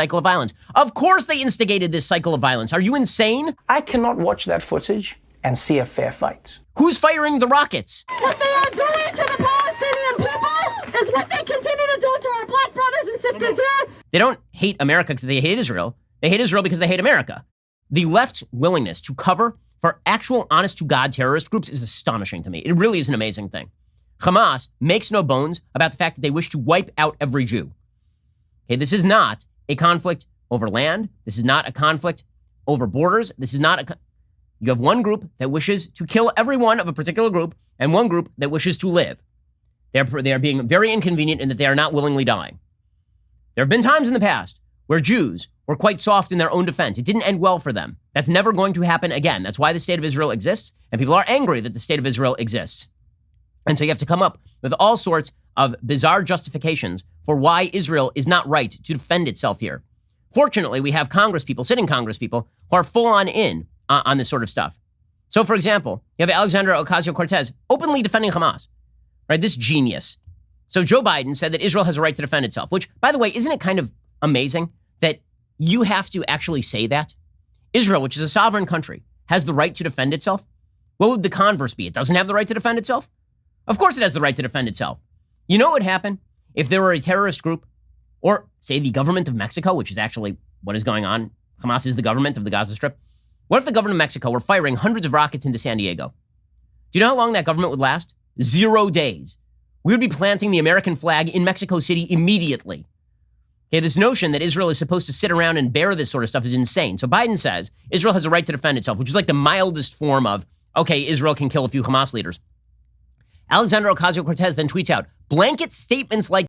cycle of violence. Of course they instigated this cycle of violence. Are you insane? I cannot watch that footage and see a fair fight. Who's firing the rockets? What they are doing to the Palestinian people is what they continue to do to our black brothers and sisters here. They don't hate America because they hate Israel. They hate Israel because they hate America. The left's willingness to cover for actual honest-to-God terrorist groups is astonishing to me. It really is an amazing thing. Hamas makes no bones about the fact that they wish to wipe out every Jew. Okay, this is not a conflict over land. This is not a conflict over borders. This is not you have one group that wishes to kill everyone of a particular group and one group that wishes to live. They are being very inconvenient in that they are not willingly dying. There have been times in the past where Jews were quite soft in their own defense. It didn't end well for them. That's never going to happen again. That's why the state of Israel exists, and people are angry that the state of Israel exists. And so you have to come up with all sorts of bizarre justifications for why Israel is not right to defend itself here. Fortunately, we have sitting Congress people, who are full on this sort of stuff. So, for example, you have Alexandria Ocasio-Cortez openly defending Hamas, right? This genius. So Joe Biden said that Israel has a right to defend itself, which, by the way, isn't it kind of amazing that you have to actually say that? Israel, which is a sovereign country, has the right to defend itself? What would the converse be? It doesn't have the right to defend itself? Of course it has the right to defend itself. You know what would happen if there were a terrorist group, or say the government of Mexico, which is actually what is going on. Hamas is the government of the Gaza Strip. What if the government of Mexico were firing hundreds of rockets into San Diego? Do you know how long that government would last? 0 days. We would be planting the American flag in Mexico City immediately. Okay, this notion that Israel is supposed to sit around and bear this sort of stuff is insane. So Biden says Israel has a right to defend itself, which is like the mildest form of, okay, Israel can kill a few Hamas leaders. Alexandria Ocasio-Cortez then tweets out blanket statements like